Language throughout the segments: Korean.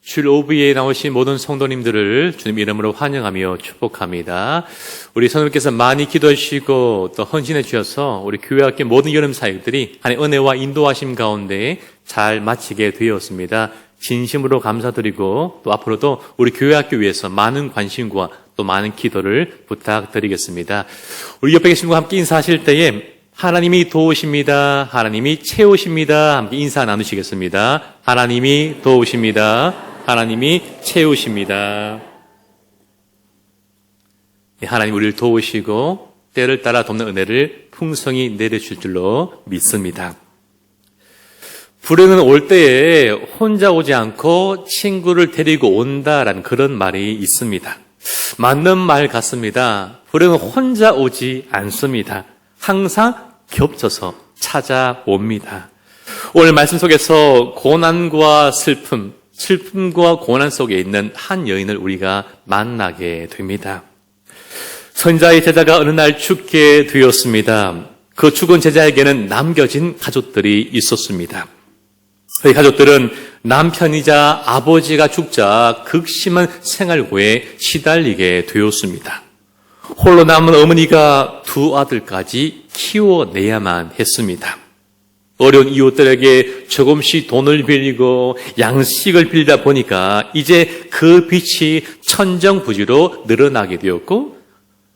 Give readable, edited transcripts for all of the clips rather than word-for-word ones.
주일 오브에 나오신 모든 성도님들을 주님 이름으로 환영하며 축복합니다. 우리 성도님께서 많이 기도해 주시고 또 헌신해 주셔서 우리 교회학교 모든 여름 사역들이 하나님의 은혜와 인도하심 가운데 잘 마치게 되었습니다. 진심으로 감사드리고 또 앞으로도 우리 교회학교 위해서 많은 관심과 또 많은 기도를 부탁드리겠습니다. 우리 옆에 계신 분과 함께 인사하실 때에 하나님이 도우십니다. 하나님이 채우십니다. 함께 인사 나누시겠습니다. 하나님이 도우십니다. 하나님이 채우십니다. 하나님 우리를 도우시고 때를 따라 돕는 은혜를 풍성히 내려주실 줄로 믿습니다. 불행은 올 때에 혼자 오지 않고 친구를 데리고 온다라는 그런 말이 있습니다. 맞는 말 같습니다. 불행은 혼자 오지 않습니다. 항상 겹쳐서 찾아옵니다. 오늘 말씀 속에서 고난과 슬픔과 고난 속에 있는 한 여인을 우리가 만나게 됩니다. 선자의 제자가 어느 날 죽게 되었습니다. 그 죽은 제자에게는 남겨진 가족들이 있었습니다. 그 가족들은 남편이자 아버지가 죽자 극심한 생활고에 시달리게 되었습니다. 홀로 남은 어머니가 두 아들까지 키워내야만 했습니다. 어려운 이웃들에게 조금씩 돈을 빌리고 양식을 빌리다 보니까 이제 그 빚이 천정부지로 늘어나게 되었고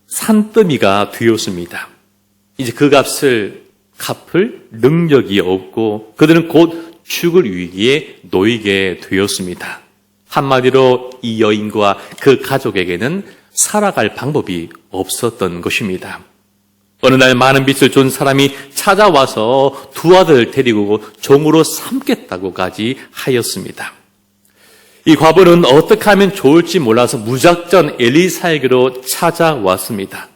산더미가 되었습니다. 이제 그 값을 갚을 능력이 없고 그들은 곧 죽을 위기에 놓이게 되었습니다. 한마디로 이 여인과 그 가족에게는 살아갈 방법이 없었던 것입니다. 어느 날 많은 빚을 준 사람이 찾아와서 두 아들을 데리고 종으로 삼겠다고까지 하였습니다. 이 과부는 어떻게 하면 좋을지 몰라서 무작정 엘리사에게로 찾아왔습니다.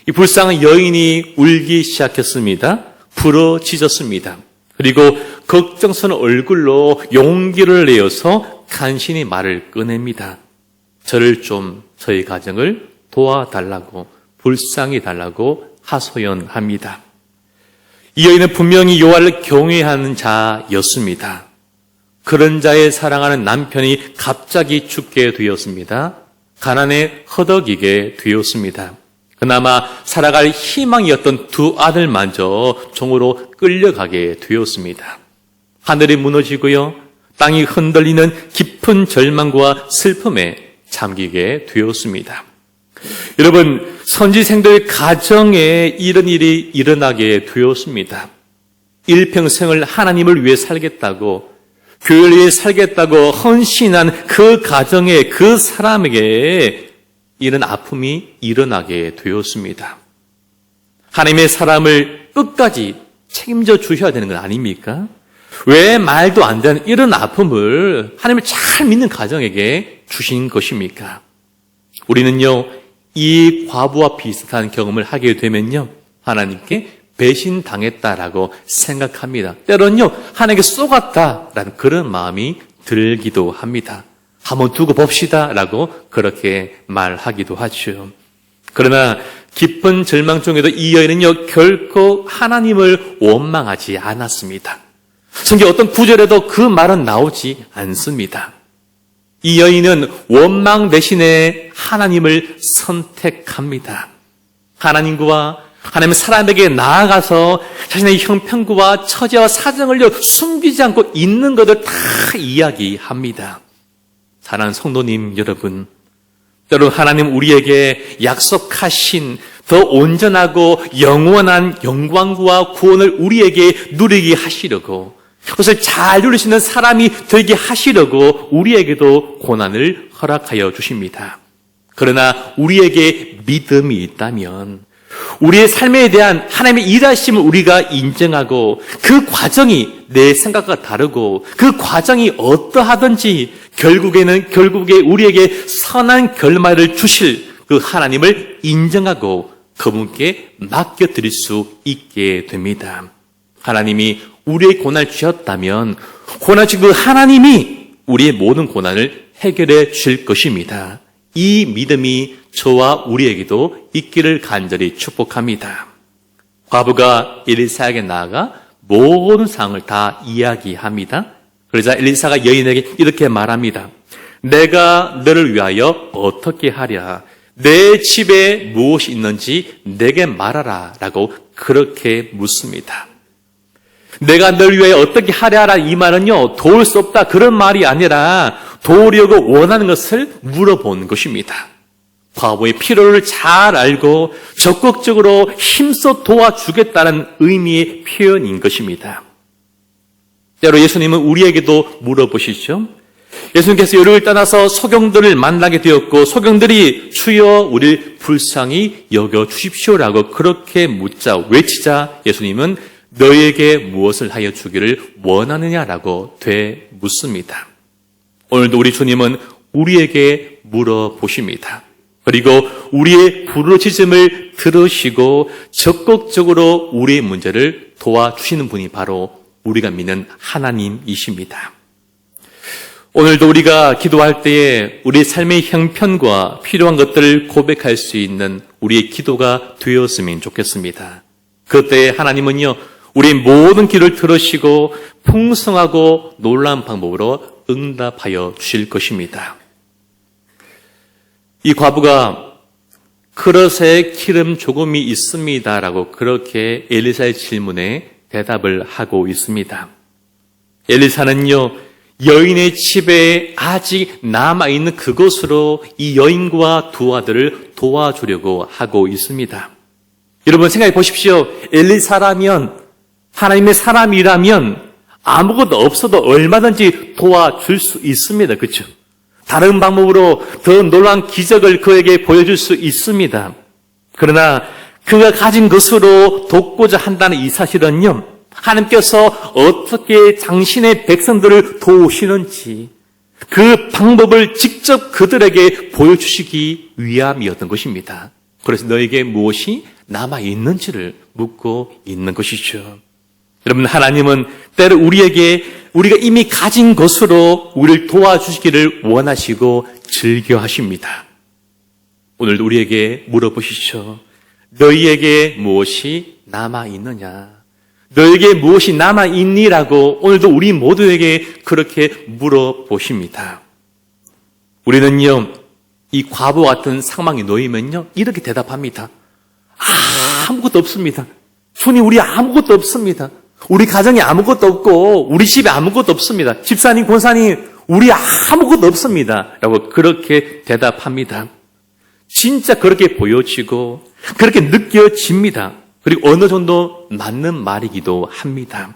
이 불쌍한 여인이 울기 시작했습니다. 부러지졌습니다. 그리고 걱정스러운 얼굴로 용기를 내어서 간신히 말을 꺼냅니다. 저를 좀 저희 가정을 도와달라고 불쌍히 달라고 하소연합니다. 이 여인은 분명히 여호와를 경외하는 자였습니다. 그런 자의 사랑하는 남편이 갑자기 죽게 되었습니다. 가난에 허덕이게 되었습니다. 그나마 살아갈 희망이었던 두 아들마저 종으로 끌려가게 되었습니다. 하늘이 무너지고요. 땅이 흔들리는 깊은 절망과 슬픔에 잠기게 되었습니다. 여러분, 선지생들 가정에 이런 일이 일어나게 되었습니다. 일평생을 하나님을 위해 살겠다고, 교회를 위해 살겠다고 헌신한 그 가정에, 그 사람에게 이런 아픔이 일어나게 되었습니다. 하나님의 사람을 끝까지 책임져 주셔야 되는 건 아닙니까? 왜 말도 안 되는 이런 아픔을 하나님을 잘 믿는 가정에게 주신 것입니까? 우리는요, 이 과부와 비슷한 경험을 하게 되면요, 하나님께 배신당했다라고 생각합니다. 때로는요, 하나님께 쏘갔다라는 그런 마음이 들기도 합니다. 한번 두고 봅시다라고 그렇게 말하기도 하죠. 그러나 깊은 절망 중에도 이 여인은요, 결코 하나님을 원망하지 않았습니다. 성경 어떤 구절에도 그 말은 나오지 않습니다. 이 여인은 원망 대신에 하나님을 선택합니다. 하나님과 하나님 사람에게 나아가서 자신의 형편과 처지와 사정을 숨기지 않고 있는 것을 다 이야기합니다. 사랑하는 성도님 여러분, 때로는 하나님 우리에게 약속하신 더 온전하고 영원한 영광과 구원을 우리에게 누리게 하시려고, 그것을 잘 누릴 수 있는 사람이 되게 하시려고 우리에게도 고난을 허락하여 주십니다. 그러나 우리에게 믿음이 있다면 우리의 삶에 대한 하나님의 일하심을 우리가 인정하고 그 과정이 내 생각과 다르고 그 과정이 어떠하든지 결국에 우리에게 선한 결말을 주실 그 하나님을 인정하고 그분께 맡겨드릴 수 있게 됩니다. 하나님이 우리의 고난을 주셨다면 고난 주신 그 하나님이 우리의 모든 고난을 해결해 주실 것입니다. 이 믿음이 저와 우리에게도 있기를 간절히 축복합니다. 과부가 엘리사에게 나아가 모든 상황을 다 이야기합니다. 그러자 엘리사가 여인에게 이렇게 말합니다. 내가 너를 위하여 어떻게 하랴? 내 집에 무엇이 있는지 내게 말하라 라고 그렇게 묻습니다. 내가 너를 위하여 어떻게 하랴라 이 말은요, 도울 수 없다 그런 말이 아니라 도우려고 원하는 것을 물어보는 것입니다. 과부의 필요를 잘 알고 적극적으로 힘써 도와주겠다는 의미의 표현인 것입니다. 때로 예수님은 우리에게도 물어보시죠. 예수님께서 여리고를 떠나서 소경들을 만나게 되었고 소경들이 주여 우리를 불쌍히 여겨주십시오라고 그렇게 묻자 외치자 예수님은 너에게 무엇을 하여 주기를 원하느냐라고 되묻습니다. 오늘도 우리 주님은 우리에게 물어보십니다. 그리고 우리의 부르짖음을 들으시고 적극적으로 우리의 문제를 도와주시는 분이 바로 우리가 믿는 하나님이십니다. 오늘도 우리가 기도할 때에 우리 삶의 형편과 필요한 것들을 고백할 수 있는 우리의 기도가 되었으면 좋겠습니다. 그때 하나님은요, 우리의 모든 기도를 들으시고 풍성하고 놀라운 방법으로 응답하여 주실 것입니다. 이 과부가 그릇에 기름 조금이 있습니다라고 그렇게 엘리사의 질문에 대답을 하고 있습니다. 엘리사는요, 여인의 집에 아직 남아있는 그것으로 이 여인과 두 아들을 도와주려고 하고 있습니다. 여러분 생각해 보십시오. 엘리사라면, 하나님의 사람이라면 아무것도 없어도 얼마든지 도와줄 수 있습니다. 그렇죠? 다른 방법으로 더 놀라운 기적을 그에게 보여줄 수 있습니다. 그러나 그가 가진 것으로 돕고자 한다는 이 사실은요, 하나님께서 어떻게 당신의 백성들을 도우시는지 그 방법을 직접 그들에게 보여주시기 위함이었던 것입니다. 그래서 너에게 무엇이 남아있는지를 묻고 있는 것이죠. 여러분, 하나님은 때로 우리가 이미 가진 것으로 우리를 도와주시기를 원하시고 즐겨하십니다. 오늘도 우리에게 물어보시죠. 너희에게 무엇이 남아있느냐? 너에게 무엇이 남아있니라고 오늘도 우리 모두에게 그렇게 물어보십니다. 우리는요, 이 과부와 같은 상황에 놓이면요, 이렇게 대답합니다. 아무것도 없습니다. 주님, 우리 아무것도 없습니다. 우리 가정에 아무것도 없고 우리 집에 아무것도 없습니다. 집사님, 권사님, 우리 아무것도 없습니다. 라고 그렇게 대답합니다. 진짜 그렇게 보여지고 그렇게 느껴집니다. 그리고 어느 정도 맞는 말이기도 합니다.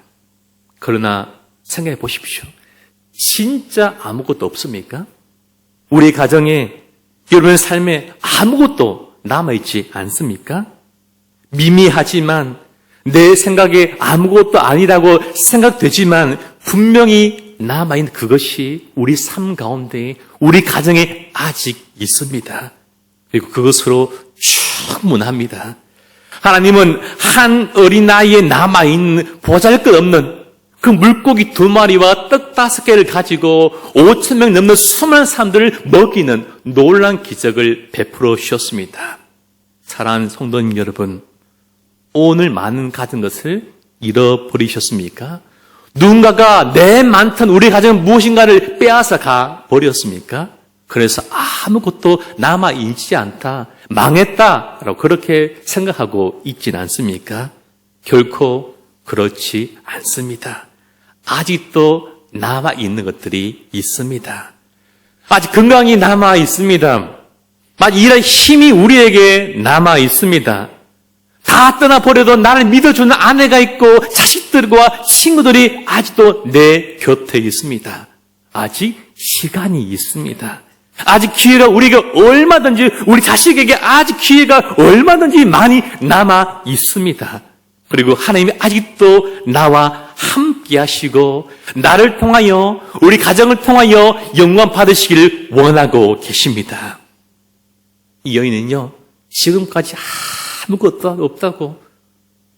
그러나 생각해 보십시오. 진짜 아무것도 없습니까? 우리 가정에, 여러분의 삶에 아무것도 남아있지 않습니까? 미미하지만 내 생각에 아무것도 아니라고 생각되지만 분명히 남아있는 그것이 우리 삶 가운데 우리 가정에 아직 있습니다. 그리고 그것으로 충분합니다. 하나님은 한 어린아이에 남아있는 보잘것없는 그 물고기 2마리와 떡 5개를 가지고 5,000명 넘는 수많은 사람들을 먹이는 놀라운 기적을 베풀어 주셨습니다. 사랑하는 성도님 여러분, 오늘 많은 가진 것을 잃어버리셨습니까? 누군가가 내 많던 우리 가정은 무엇인가를 빼앗아 가버렸습니까? 그래서 아무것도 남아있지 않다, 망했다라고 그렇게 생각하고 있진 않습니까? 결코 그렇지 않습니다. 아직도 남아있는 것들이 있습니다. 아직 건강이 남아있습니다. 아직 일할 힘이 우리에게 남아있습니다. 다 떠나버려도 나를 믿어주는 아내가 있고 자식들과 친구들이 아직도 내 곁에 있습니다. 아직 시간이 있습니다. 아직 기회가 우리가 얼마든지, 우리 자식에게 아직 기회가 얼마든지 많이 남아 있습니다. 그리고 하나님이 아직도 나와 함께 하시고 나를 통하여, 우리 가정을 통하여 영광 받으시기를 원하고 계십니다. 이 여인은요, 지금까지 아무것도 없다고,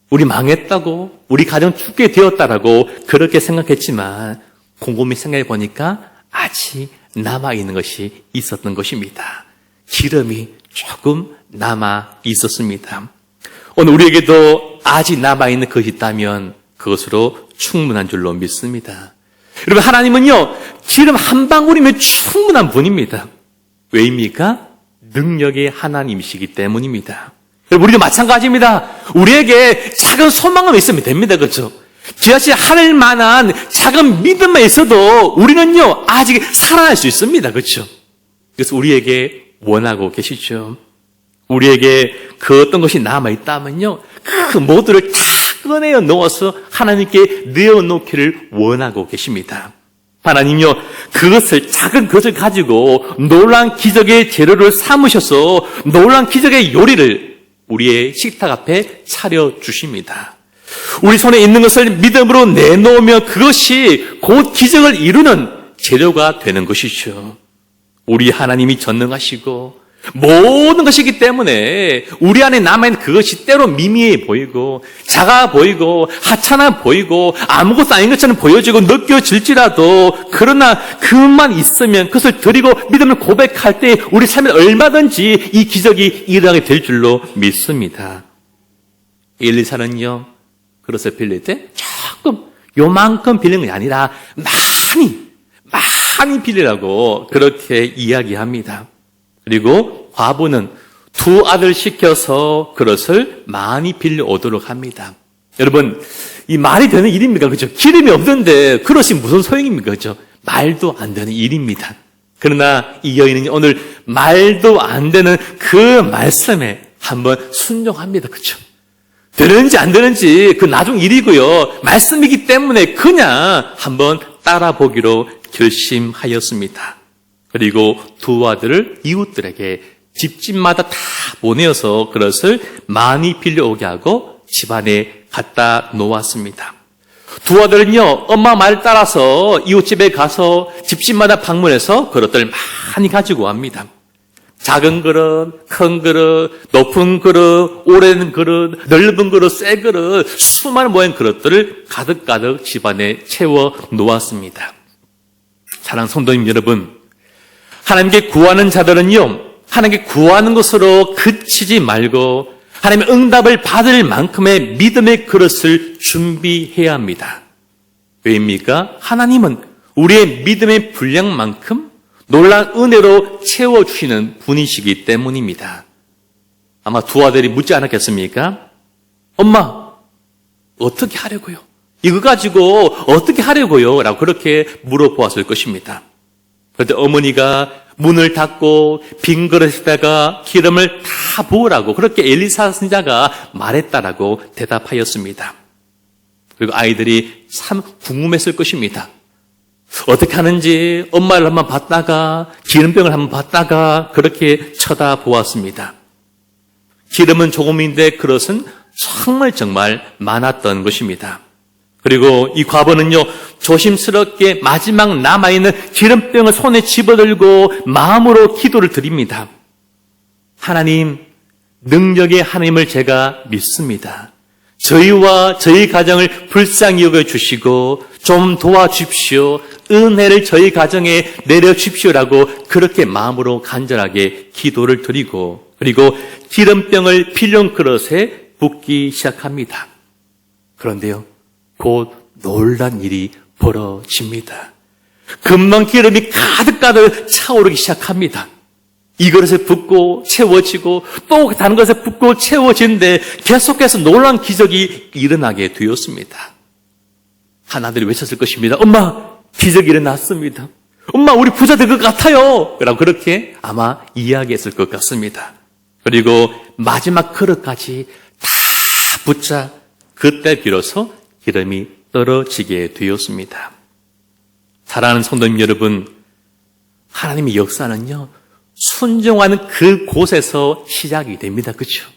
우리 망했다고, 우리 가정 죽게 되었다라고 그렇게 생각했지만 곰곰이 생각해 보니까 아직 남아있는 것이 있었던 것입니다. 기름이 조금 남아 있었습니다. 오늘 우리에게도 아직 남아있는 것이 있다면 그것으로 충분한 줄로 믿습니다. 여러분, 하나님은요, 기름 한 방울이면 충분한 분입니다. 왜입니까? 능력의 하나님이시기 때문입니다. 여러분, 우리도 마찬가지입니다. 우리에게 작은 소망만 있으면 됩니다. 그렇죠? 지하철 하늘 만한 작은 믿음만 있어도 우리는요, 아직 살아날 수 있습니다. 그렇죠? 그래서 우리에게 원하고 계시죠. 우리에게 그 어떤 것이 남아있다면요, 그 모두를 다 꺼내어 놓아서 하나님께 내어놓기를 원하고 계십니다. 하나님요, 그것을, 작은 것을 가지고 놀라운 기적의 재료를 삼으셔서 놀라운 기적의 요리를 우리의 식탁 앞에 차려주십니다. 우리 손에 있는 것을 믿음으로 내놓으면 그것이 곧 기적을 이루는 재료가 되는 것이죠. 우리 하나님이 전능하시고 모든 것이기 때문에 우리 안에 남아있는 그것이 때로 미미해 보이고 작아 보이고 하찮아 보이고 아무것도 아닌 것처럼 보여지고 느껴질지라도, 그러나 그것만 있으면, 그것을 드리고 믿음을 고백할 때 우리 삶에 얼마든지 이 기적이 일어나게 될 줄로 믿습니다. 엘리사는요, 그것을 빌릴 때 조금 요만큼 빌리는 게 아니라 많이 빌리라고 그렇게 이야기합니다. 그리고 과부는 두 아들 시켜서 그것을 많이 빌려오도록 합니다. 여러분, 이 말이 되는 일입니까? 그죠? 기름이 없는데 그것이 무슨 소용입니까? 그죠? 말도 안 되는 일입니다. 그러나 이 여인은 오늘 말도 안 되는 그 말씀에 한번 순종합니다. 그죠? 되는지 안 되는지 그 나중 일이고요. 말씀이기 때문에 그냥 한번 따라 보기로 결심하였습니다. 그리고 두 아들을 이웃들에게 집집마다 다 보내어서 그것을 많이 빌려오게 하고 집안에 갖다 놓았습니다. 두 아들은요, 엄마 말 따라서 이웃집에 가서 집집마다 방문해서 그것들을 많이 가지고 갑니다. 작은 그릇, 큰 그릇, 높은 그릇, 오랜 그릇, 넓은 그릇, 새 그릇, 수많은 모양 그릇들을 가득가득 집안에 채워 놓았습니다. 사랑하는 성도님 여러분, 하나님께 구하는 자들은요, 하나님께 구하는 것으로 그치지 말고 하나님의 응답을 받을 만큼의 믿음의 그릇을 준비해야 합니다. 왜입니까? 하나님은 우리의 믿음의 분량만큼 놀라운 은혜로 채워주시는 분이시기 때문입니다. 아마 두 아들이 묻지 않았겠습니까? 엄마, 어떻게 하려고요? 이거 가지고 어떻게 하려고요? 라고 그렇게 물어보았을 것입니다. 그런데 어머니가 문을 닫고 빈 그릇에다가 기름을 다 부으라고 그렇게 엘리사 선지자가 말했다라고 대답하였습니다. 그리고 아이들이 참 궁금했을 것입니다. 어떻게 하는지 엄마를 한번 봤다가 기름병을 한번 봤다가 그렇게 쳐다보았습니다. 기름은 조금인데 그릇은 정말 많았던 것입니다. 그리고 이 과부는요, 조심스럽게 마지막 남아있는 기름병을 손에 집어들고 마음으로 기도를 드립니다. 하나님, 능력의 하나님을 제가 믿습니다. 저희와 저희 가정을 불쌍히 여겨주시고 좀 도와주십시오. 은혜를 저희 가정에 내려주십시오라고 그렇게 마음으로 간절하게 기도를 드리고, 그리고 기름병을 필름 그릇에 붓기 시작합니다. 그런데요, 곧 놀란 일이 벌어집니다. 금방 기름이 가득 차오르기 시작합니다. 이 그릇에 붓고 채워지고 또 다른 것에 붓고 채워지는데 계속해서 놀라운 기적이 일어나게 되었습니다. 하나들이 외쳤을 것입니다. 엄마, 기적이 일어났습니다. 엄마, 우리 부자 될 것 같아요. 라고 그렇게 아마 이야기했을 것 같습니다. 그리고 마지막 그릇까지 다 붓자 그때 비로소 기름이 떨어지게 되었습니다. 사랑하는 성도님 여러분, 하나님의 역사는요, 순종하는 그곳에서 시작이 됩니다. 그렇죠?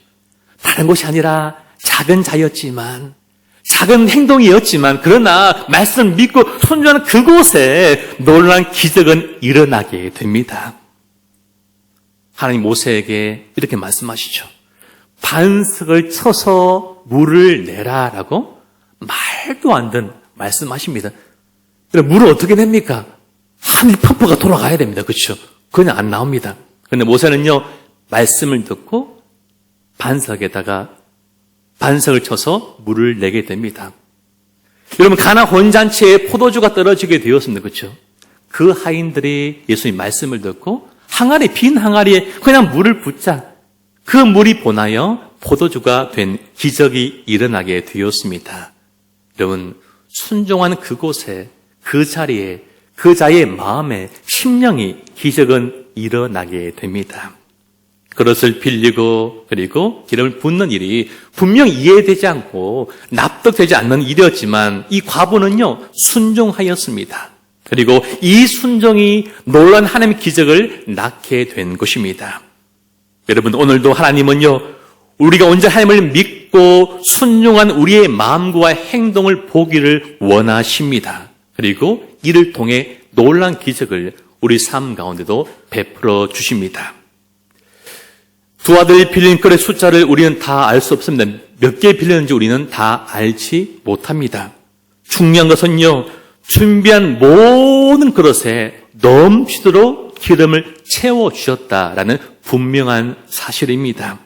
다른 곳이 아니라 작은 자였지만, 작은 행동이었지만, 그러나 말씀을 믿고 순종하는 그곳에 놀라운 기적은 일어나게 됩니다. 하나님 모세에게 이렇게 말씀하시죠. 반석을 쳐서 물을 내라라고 말도 안 되는 말씀하십니다. 물을 어떻게 냅니까? 하늘 펌프가 돌아가야 됩니다. 그렇죠? 그냥 안 나옵니다. 그런데 모세는요, 말씀을 듣고 반석에다가 반석을 쳐서 물을 내게 됩니다. 여러분, 가나 혼잔치에 포도주가 떨어지게 되었습니다. 그렇죠? 그 하인들이 예수님 말씀을 듣고 빈 항아리에 그냥 물을 붓자 그 물이 본하여 포도주가 된 기적이 일어나게 되었습니다. 여러분, 순종하는 그곳에, 그 자리에, 그 자의 마음에, 심령이 기적은 일어나게 됩니다. 그릇을 빌리고 그리고 기름을 붓는 일이 분명 이해되지 않고 납득되지 않는 일이었지만 이 과부는요, 순종하였습니다. 그리고 이 순종이 놀라운 하나님의 기적을 낳게 된 것입니다. 여러분, 오늘도 하나님은요, 우리가 언제 하나님을 믿고 순종한 우리의 마음과 행동을 보기를 원하십니다. 그리고 이를 통해 놀라운 기적을 우리 삶 가운데도 베풀어 주십니다. 두 아들이 빌린 그릇의 숫자를 우리는 다 알 수 없습니다. 몇 개 빌렸는지 우리는 다 알지 못합니다. 중요한 것은요, 준비한 모든 그릇에 넘치도록 기름을 채워주셨다라는 분명한 사실입니다.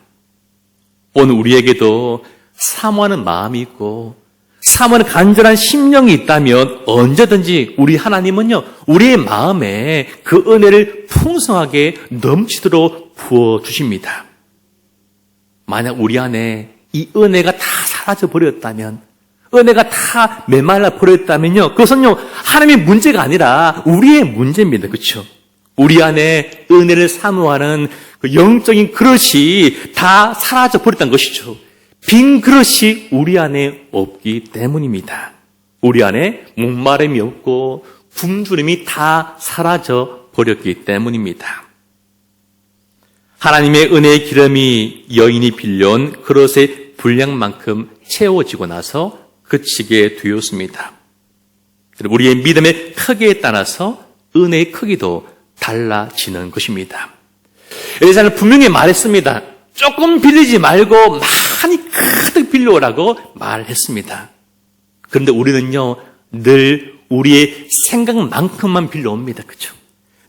오늘 우리에게도 사모하는 마음이 있고 사모하는 간절한 심령이 있다면 언제든지 우리 하나님은요, 우리의 마음에 그 은혜를 풍성하게 넘치도록 부어주십니다. 만약 우리 안에 이 은혜가 다 사라져버렸다면, 은혜가 다 메말라 버렸다면요, 그것은요, 하나님의 문제가 아니라 우리의 문제입니다. 그렇죠? 우리 안에 은혜를 사모하는 그 영적인 그릇이 다 사라져 버렸다는 것이죠. 빈 그릇이 우리 안에 없기 때문입니다. 우리 안에 목마름이 없고 굶주림이 다 사라져 버렸기 때문입니다. 하나님의 은혜의 기름이 여인이 빌려온 그릇의 분량만큼 채워지고 나서 그치게 되었습니다. 우리의 믿음의 크기에 따라서 은혜의 크기도 달라지는 것입니다. 엘리사는 분명히 말했습니다. 조금 빌리지 말고 많이 가득 빌려오라고 말했습니다. 그런데 우리는요, 늘 우리의 생각만큼만 빌려옵니다. 그렇죠?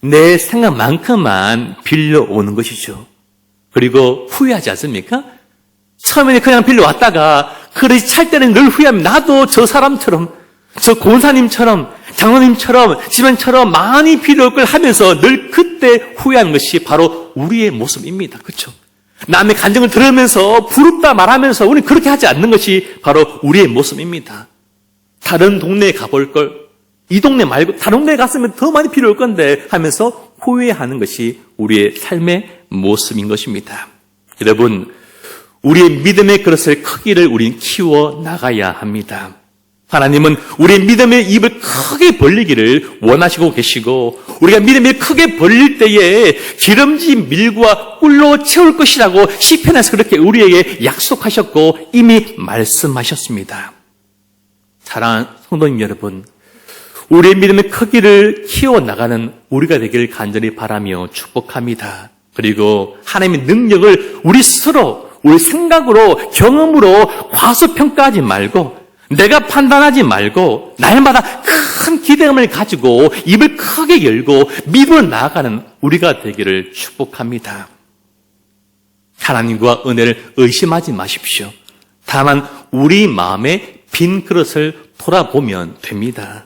내 생각만큼만 빌려오는 것이죠. 그리고 후회하지 않습니까? 처음에는 그냥 빌려왔다가 그릇이 찰 때는 늘 후회합니다. 나도 저 사람처럼, 저 권사님처럼, 장로님처럼, 집안처럼 많이 빌려올 걸 하면서 늘 그때 후회하는 것이 바로 우리의 모습입니다. 그렇죠? 남의 간증을 들으면서 부럽다 말하면서 우리는 그렇게 하지 않는 것이 바로 우리의 모습입니다. 다른 동네에 가볼 걸, 이 동네 말고 다른 동네에 갔으면 더 많이 필요할 건데 하면서 후회하는 것이 우리의 삶의 모습인 것입니다. 여러분, 우리의 믿음의 그릇의 크기를 우리는 키워 나가야 합니다. 하나님은 우리의 믿음의 입을 크게 벌리기를 원하시고 계시고, 우리가 믿음이 크게 벌릴 때에 기름진 밀과 꿀로 채울 것이라고 시편에서 그렇게 우리에게 약속하셨고 이미 말씀하셨습니다. 사랑하는 성도님 여러분, 우리의 믿음의 크기를 키워나가는 우리가 되기를 간절히 바라며 축복합니다. 그리고 하나님의 능력을 우리 스스로, 우리 생각으로, 경험으로 과소평가하지 말고, 내가 판단하지 말고 날마다 큰 기대감을 가지고 입을 크게 열고 믿음으로 나아가는 우리가 되기를 축복합니다. 하나님과 은혜를 의심하지 마십시오. 다만 우리 마음의 빈 그릇을 돌아보면 됩니다.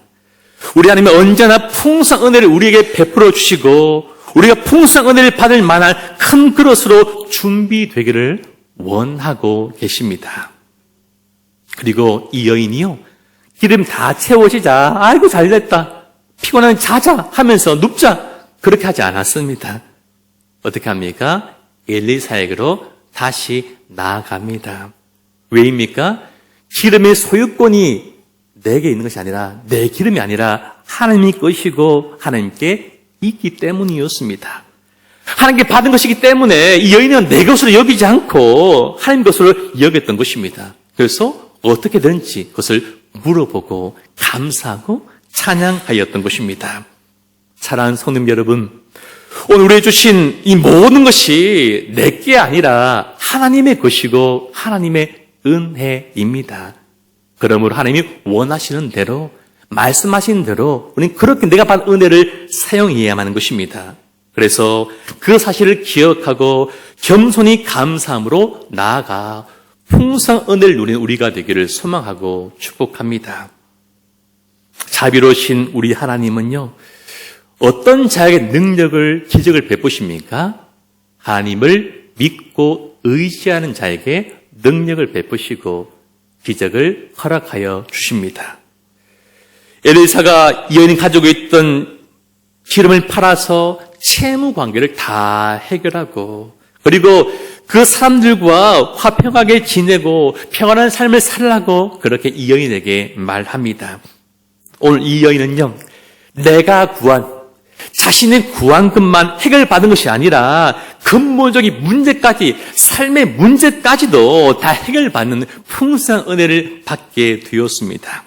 우리 하나님은 언제나 풍성 은혜를 우리에게 베풀어 주시고 우리가 풍성 은혜를 받을 만한 큰 그릇으로 준비되기를 원하고 계십니다. 그리고 이 여인이요, 기름 다 채워지자 아이고 잘됐다, 피곤하면 자자 하면서 눕자, 그렇게 하지 않았습니다. 어떻게 합니까? 엘리사에게로 다시 나아갑니다. 왜입니까? 기름의 소유권이 내게 있는 것이 아니라, 내 기름이 아니라 하나님의 것이고 하나님께 있기 때문이었습니다. 하나님께 받은 것이기 때문에 이 여인은 내 것으로 여기지 않고 하나님 것으로 여겼던 것입니다. 그래서 어떻게든지 그것을 물어보고 감사하고 찬양하였던 것입니다. 사랑하는 성도님 여러분, 오늘 우리에게 주신 이 모든 것이 내게 아니라 하나님의 것이고 하나님의 은혜입니다. 그러므로 하나님이 원하시는 대로, 말씀하시는 대로 우리는 그렇게 내가 받은 은혜를 사용해야만 하는 것입니다. 그래서 그 사실을 기억하고 겸손히 감사함으로 나아가 풍성 은혜를 누리는 우리가 되기를 소망하고 축복합니다. 자비로우신 우리 하나님은요, 어떤 자에게 능력을, 기적을 베푸십니까? 하나님을 믿고 의지하는 자에게 능력을 베푸시고 기적을 허락하여 주십니다. 엘리사가 여인 가지고 있던 기름을 팔아서 채무 관계를 다 해결하고, 그리고 그 사람들과 화평하게 지내고 평안한 삶을 살라고 그렇게 이 여인에게 말합니다. 오늘 이 여인은요, 내가 구한, 자신의 구한 것만 해결받은 것이 아니라 근본적인 문제까지, 삶의 문제까지도 다 해결받는 풍성한 은혜를 받게 되었습니다.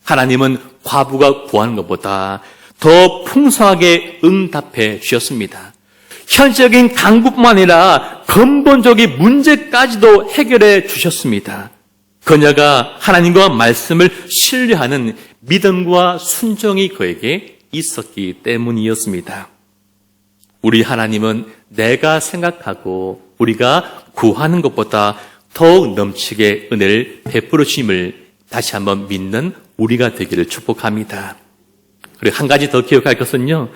하나님은 과부가 구하는 것보다 더 풍성하게 응답해 주셨습니다. 현실적인 강구뿐만 아니라 근본적인 문제까지도 해결해 주셨습니다. 그녀가 하나님과 말씀을 신뢰하는 믿음과 순종이 그에게 있었기 때문이었습니다. 우리 하나님은 내가 생각하고 우리가 구하는 것보다 더욱 넘치게 은혜를 베풀어 주심을 다시 한번 믿는 우리가 되기를 축복합니다. 그리고 한 가지 더 기억할 것은요,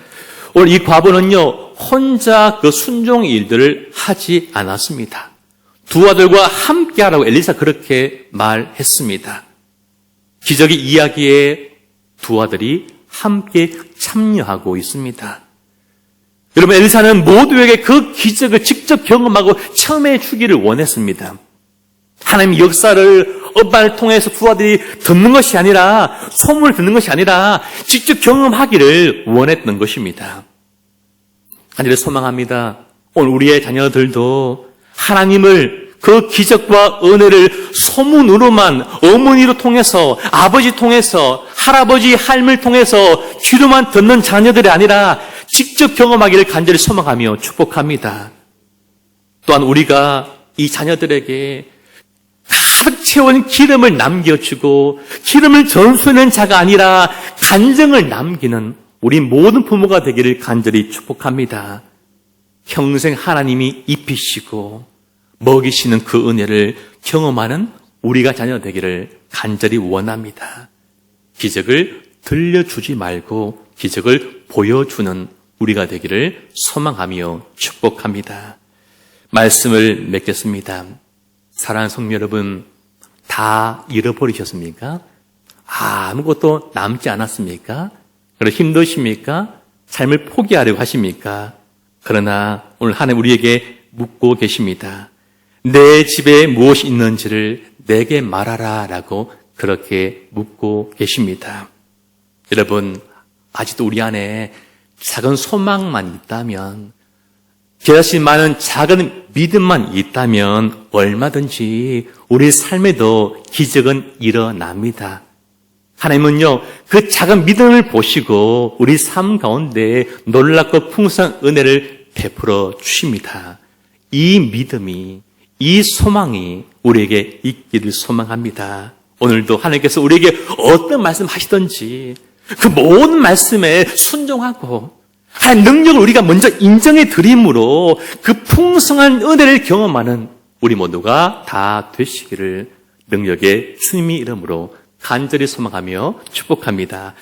오늘 이 과부는요, 혼자 그 순종의 일들을 하지 않았습니다. 두 아들과 함께 하라고 엘리사 그렇게 말했습니다. 기적의 이야기에 두 아들이 함께 참여하고 있습니다. 여러분, 엘리사는 모두에게 그 기적을 직접 경험하고 체험해 주기를 원했습니다. 하나님의 역사를 엄마를 통해서 두 아들이 듣는 것이 아니라, 소문을 듣는 것이 아니라 직접 경험하기를 원했던 것입니다. 하나님을 소망합니다. 오늘 우리의 자녀들도 하나님을, 그 기적과 은혜를 소문으로만, 어머니로 통해서, 아버지 통해서, 할아버지, 할머니를 통해서 귀로만 듣는 자녀들이 아니라 직접 경험하기를 간절히 소망하며 축복합니다. 또한 우리가 이 자녀들에게 가득 채운 기름을 남겨주고 기름을 전수하는 자가 아니라 간증을 남기는 우리 모든 부모가 되기를 간절히 축복합니다. 평생 하나님이 입히시고 먹이시는 그 은혜를 경험하는 우리가 자녀 되기를 간절히 원합니다. 기적을 들려주지 말고 기적을 보여주는 우리가 되기를 소망하며 축복합니다. 말씀을 맺겠습니다. 사랑하는 성도 여러분, 다 잃어버리셨습니까? 아무것도 남지 않았습니까? 그래서 힘드십니까? 삶을 포기하려고 하십니까? 그러나 오늘 하나님 우리에게 묻고 계십니다. 내 집에 무엇이 있는지를 내게 말하라 라고 그렇게 묻고 계십니다. 여러분, 아직도 우리 안에 작은 소망만 있다면, 계신 많은 작은 믿음만 있다면 얼마든지 우리 삶에도 기적은 일어납니다. 하나님은요, 그 작은 믿음을 보시고 우리 삶 가운데 놀랍고 풍성한 은혜를 베풀어 주십니다. 이 믿음이, 이 소망이 우리에게 있기를 소망합니다. 오늘도 하나님께서 우리에게 어떤 말씀 하시든지 그 모든 말씀에 순종하고 하나님 능력을 우리가 먼저 인정해 드림으로 그 풍성한 은혜를 경험하는 우리 모두가 다 되시기를 능력의 주님의 이름으로 간절히 소망하며 축복합니다.